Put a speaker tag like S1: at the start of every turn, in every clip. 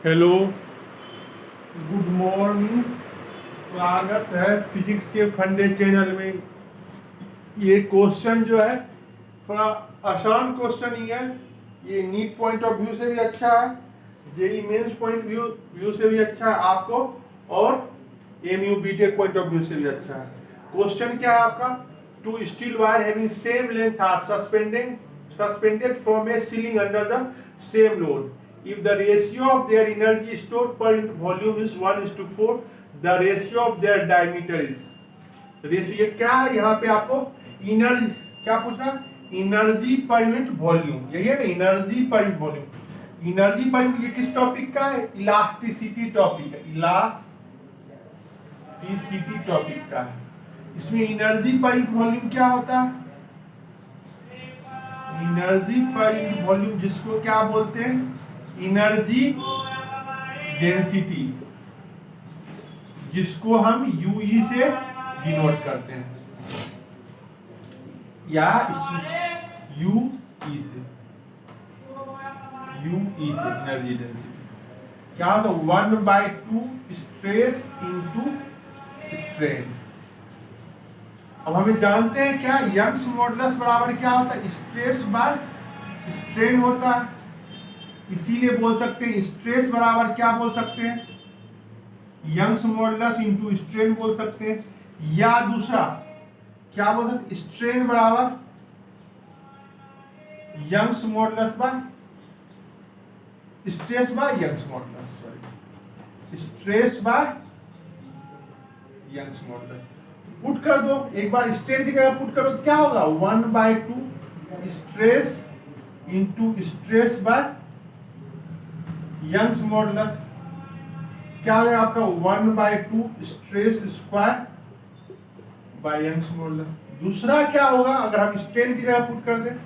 S1: Hello, good morning. स्वागत है physics के फंडे चैनल में। ये क्वेश्चन जो है थोड़ा आसान क्वेश्चन ही है। ये नीट पॉइंट ऑफ व्यू से भी अच्छा है, जेई मेंस पॉइंट व्यू से भी अच्छा है आपको, और MU BTech point of view से भी अच्छा है। क्वेश्चन क्या है आपका? Two steel wire having same length are suspended from a ceiling under the same load. If the ratio of their energy stored per unit volume is 1:4, the ratio of their diameter is. Ratio ये क्या है? यहाँ पे आपको energy क्या पूछ रहा है? एनर्जी पर यूनिट वॉल्यूम, यही है ना, एनर्जी पर यूनिट वॉल्यूम। एनर्जी पर यूनिट ये किस टॉपिक का है? इलास्टिसिटी टॉपिक है, इलास्टिसिटी टॉपिक का है। इसमें एनर्जी पर यूनिट वॉल्यूम क्या होता है? एनर्जी पर यूनिट वॉल्यूम जिसको क्या बोलते हैं? एनर्जी डेंसिटी, जिसको हम यूई से डिनोट करते हैं, या यूई से एनर्जी डेंसिटी क्या होता है? 1/2 स्ट्रेस इंटू स्ट्रेन। अब हमें जानते हैं क्या, यंग्स मॉडुलस बराबर क्या होता है? स्ट्रेस बाय स्ट्रेन होता है। इसीलिए बोल सकते हैं स्ट्रेस बराबर क्या बोल सकते हैं? यंग्स मॉडुलस इंटू स्ट्रेन बोल सकते हैं, या दूसरा क्या बोल सकते हैं? स्ट्रेन बराबर Young's modulus by stress by Young's modulus, sorry, stress by Young's modulus. Put कर दो एक बार, स्ट्रेन की जगह पुट करो तो क्या होगा? 1/2 stress into stress by Young's modulus. क्या हो जाएगा आपका? 1/2 stress square by Young's modulus. दूसरा क्या होगा अगर हम स्ट्रेन की जगह पुट कर दें?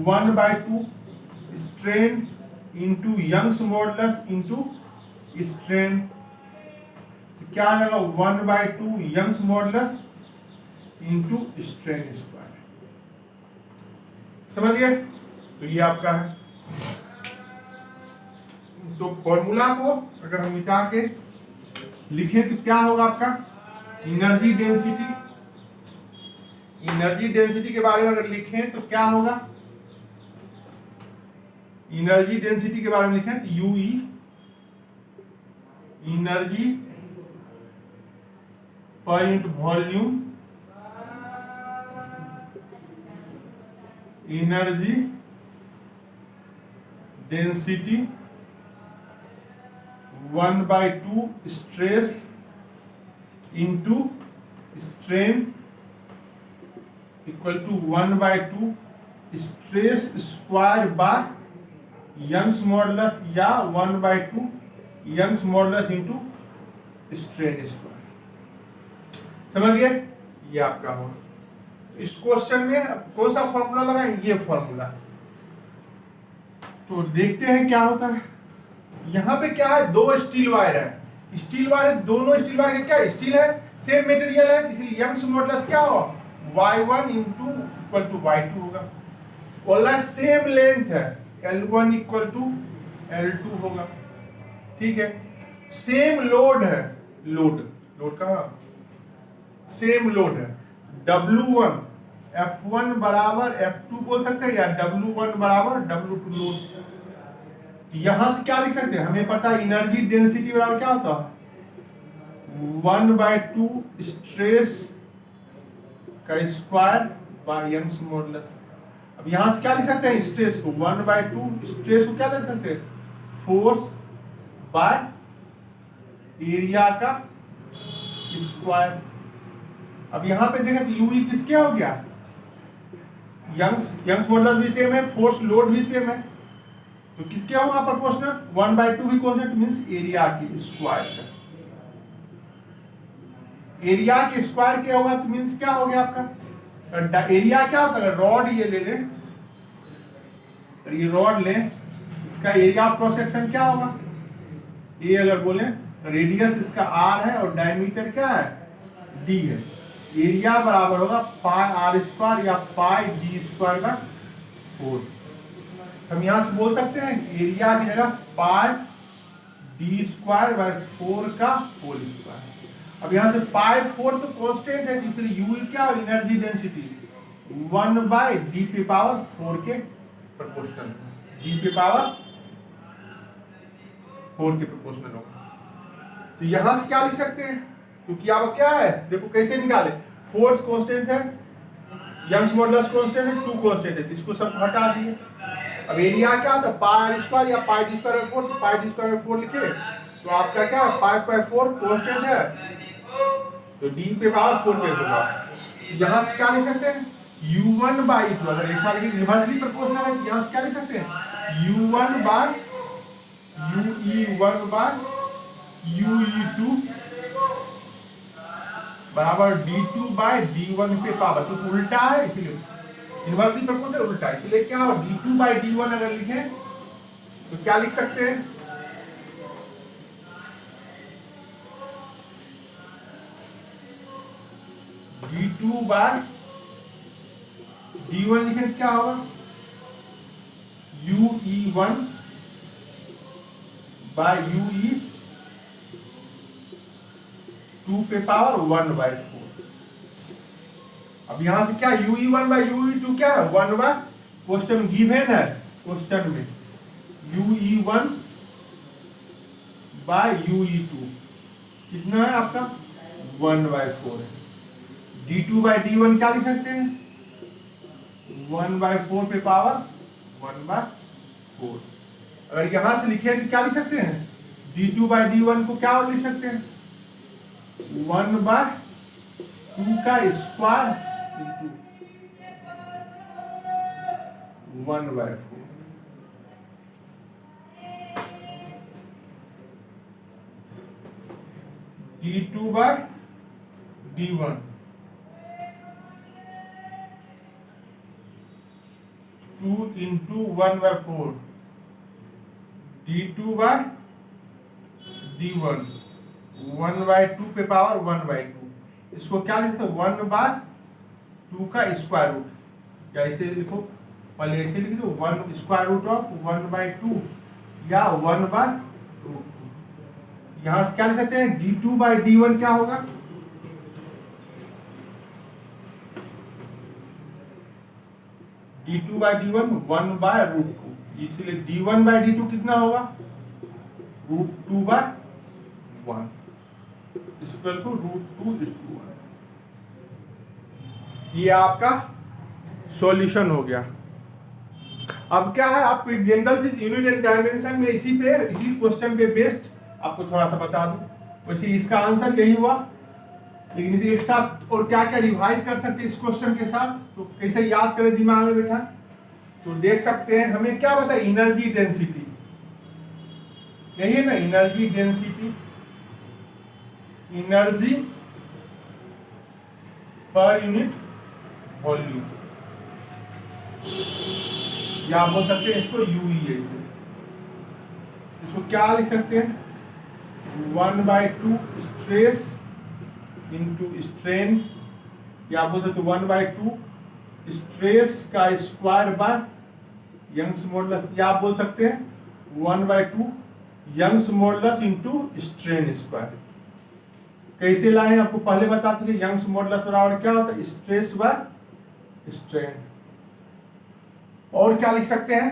S1: 1/2 strain into Young's modulus into strain, तो क्या आ जाएगा? 1/2 Young's modulus into strain square. समझ गए? तो ये आपका है। तो फॉर्मूला को अगर हम मिटा के लिखें तो क्या होगा आपका? एनर्जी डेंसिटी के बारे में अगर लिखें तो क्या होगा? एनर्जी डेंसिटी के बारे में लिखें तो यूई, एनर्जी पर unit volume, energy density 1/2 stress into strain equal to 1/2 stress square by Young's modulus, या 1/2 Young's modulus into strain square. समझ गए? ये आपका हो। इस क्वेश्चन में कौन सा फॉर्मूला लगाएं? ये फॉर्मूला। तो देखते हैं क्या होता है। यहाँ पे क्या है? दो स्टील वायर है, स्टील वायर है, दोनों स्टील वायर का क्या स्टील है? सेम मटेरियल है, इसलिए यंग्स मॉडुलस क्या होगा? y1 into equal to y2 होगा। बोला सेम लेंथ है, L1 इक्वल टू L2 होगा, ठीक है। सेम लोड है, लोड का सेम लोड है, W1 F1 बराबर F2 बोल सकते हैं, या W1 बराबर W2 लोड। यहां से क्या लिख सकते हैं? हमें पता है एनर्जी डेंसिटी बराबर क्या होता है? 1/2 स्ट्रेस का स्क्वायर बाय यंग्स मॉडुलस। अब यहां से क्या लिख सकते हैं? स्ट्रेस को 1/2 स्ट्रेस को क्या लिख सकते हैं? फोर्स बाय एरिया का स्क्वायर। अब यहां पे देखें तो यूई किसके हो गया? यंग्स मॉडुलस भी सेम है, फोर्स लोड भी सेम है, तो किसके होगा प्रोपोर्शनल? 1/2 भी कौन सा? मींस एरिया की स्क्वायर का। एरिया के स्क्वायर क्या होगा तो मींस क्या हो गया आपका? एरिया क्या होता है? रॉड ये ले लें, ये रॉड लें, इसका एरिया ऑफ क्रॉस सेक्शन क्या होगा? ये अगर बोले रेडियस इसका r है और डायमीटर क्या है? d है। एरिया बराबर होगा पाई r स्क्वायर या पाई d स्क्वायर का 4। हम यहां से बोल सकते हैं एरिया की जगह पाई डी स्क्वायर बाय 4 का होल स्क्वायर। अब यहाँ से पाई 4 तो कांस्टेंट है, इसलिए यू क्या और एनर्जी डेंसिटी 1 बाय डी पे पावर 4 के प्रोपोर्शनल, डी पे पावर 4 के प्रोपोर्शनल होगा। तो यहां से क्या लिख सकते हैं, क्योंकि अब क्या है देखो कैसे निकाले, फोर्स कांस्टेंट है, यंग्स मॉडुलस कांस्टेंट है, 2 कांस्टेंट है, इसको सब हटा दिए। अब एरिया क्या होता है पाई आर स्क्वायर या पाई डी स्क्वायर बाय 4, तो पाई डी स्क्वायर बाय 4 लिखे तो आपका क्या पाई बाय 4 कांस्टेंट है, तो डी पे पावर 4 के होगा। यहां से क्या लिख सकते हैं u1 बाई 2, अगर ऐसा लिखे रिवर्सली प्रोपोर्शनल है, यहां से क्या लिख सकते हैं u1 bye ue1 bye ue2 बराबर d2 बाय d1 पे पावर, तो उल्टा है इसलिए इनवर्सली प्रोपोर्शनल उल्टा है, इसलिए क्या हो d2 बाय d1 अगर लिखे तो क्या लिख सकते हैं d2 बाय d1 लिखे क्या होगा ue1 बाय ue 2 पे पावर 1 बाय 4। अब यहां से क्या ue1 बाय ue2 क्या है 1 बाय, क्वेश्चन गिवन है, क्वेश्चन में ue1 बाय ue2 कितना है आपका 1 बाय 4 है। d2 बाय d1 क्या लिख सकते हैं 1 बाय 4 पे पावर 1 बाय 4। अगर यहां से लिखे तो क्या लिख सकते हैं d2 बाय d1 को क्या लिख सकते हैं 1 बाय 2 का square into 1 by 4। d2 by d1 2 into 1 by 4, d2 by d1 1 by 2 पे पावर 1 बाय 2, इसको क्या लिखते हैं 1 बाय 2 का स्क्वायर रूट, या इसे लिखो पहले ऐसे लिख दो 1 स्क्वायर रूट ऑफ 1 बाय 2 या 1 बाय रूट 2। यहां से क्या लिख सकते हैं d2 बाय d1 क्या होगा d2 by d1 1 by root 2, इसलिए d1 बाय d2 कितना होगा root 2 by 1 equal to root 2 is to 1। ये आपका सॉल्यूशन हो गया। अब क्या है आप जनरल यूनिट एंड डायमेंशन में इसी क्वेश्चन पे बेस्ड आपको थोड़ा सा बता दूं, वैसे इसका आंसर यही हुआ, लेकिन इसे एक साथ और क्या क्या रिवाइज कर सकते हैं इस क्वेश्चन के साथ, तो कैसे याद करें दिमाग में बैठा, तो देख सकते हैं हमें क्या पता है एनर्जी डेंसिटी, यही है ना एनर्जी डेंसिटी, एनर्जी पर यूनिट वॉल्यूम, या आप बोल सकते हैं इसको यूई है, इसको क्या लिख सकते हैं 1 बाय 2 स्ट्रेस इंटू स्ट्रेन, या आप बोल सकते हैं 1 बाय 2 स्ट्रेस का स्क्वायर बाय यंग्स मॉडुलस, या आप बोल सकते हैं 1 by 2 Young's modulus into strain square. कैसे लाए आपको पहले बता चुके, यंग्स मॉडुलस बराबर क्या होता है स्ट्रेस बाय स्ट्रेन। और क्या लिख सकते हैं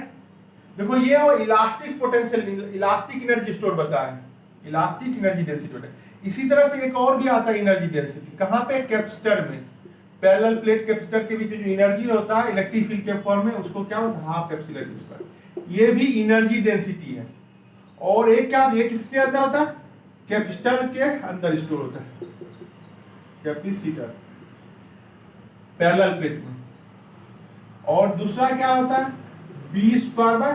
S1: देखो ये वो elastic potential, elastic energy store बताया, इलास्टिक एनर्जी डेंसिटी होता है। इसी तरह से एक और भी आता है एनर्जी डेंसिटी, कहाँ पे कैपेसिटर में, पैरेलल प्लेट कैपेसिटर के बीच में जो एनर्जी होता है इलेक्ट्रिक फील्ड के फॉर्म में उसको क्या होता है हाफ एप्सिलॉन स्क्वायर, ये भी एनर्जी डेंसिटी है। और एक क्या ये किसके अंदर होता है कैपेसिटर के अंदर स्टोर होता है, कैपेसिटर पैरेलल प्लेट में। और दूसरा क्या होता है B square by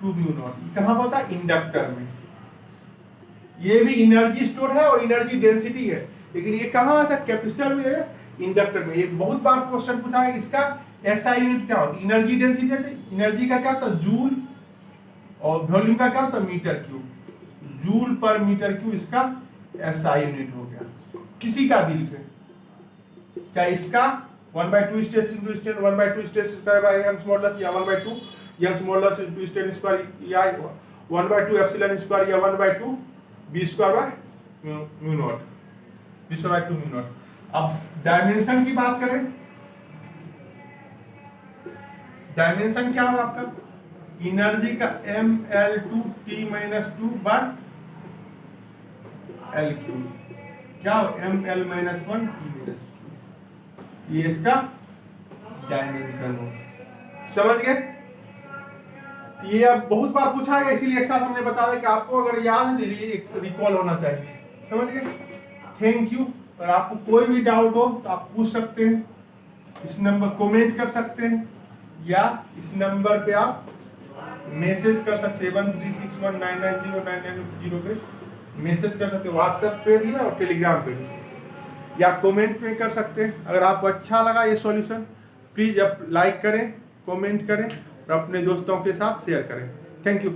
S1: 2 mu naught, कहां होता है इंडक्टर में, ये भी एनर्जी स्टोर है और एनर्जी डेंसिटी है, लेकिन ये कहां आता है कैपेसिटर में इंडक्टर में। एक बहुत बार क्वेश्चन पूछा है इसका एसआई यूनिट क्या होती है, एनर्जी डेंसिटी, एनर्जी का क्या होता है जूल और वॉल्यूम का क्या होता है मीटर क्यूब, जूल पर मीटर क्यूब इसका एसआई यूनिट हो गया। किसी का भी लिखे, क्या इसका 1 by 2 stress into strain 1 by 2 stress square by Young's modulus, या 1 by 2 Young's modulus into strain square, या 1/2 एप्सिलॉन स्क्वायर या 1/2 B square by mu naught, B square by 2 mu naught. अब डायमेंशन की बात करें, डायमेंशन क्या होगा आपका, एनर्जी का mL2T-2 बाय L3, क्या हो mL-1 T-2, ये इसका डायमेंशन हो। समझ गए? ये अब बहुत बार पूछा है, इसीलिए एक साथ हमने बता दिया कि आपको अगर याद है तो रिकॉल होना चाहिए। समझ गए? Thank you. और आपको कोई भी डाउट हो तो आप पूछ सकते हैं, इस नंबर कमेंट कर सकते हैं, या इस नंबर पे आप मैसेज कर सकते 7361990990 पे मैसेज कर सकते, व्हाट्सएप पे भी और टेलीग्राम पे भी, या कमेंट में कर सकते हैं। अगर आपको अच्छा लगा ये सॉल्यूशन, प्लीज़ आप लाइक करें, कमेंट करें और अपने दोस्तों के साथ शेयर करें। Thank you.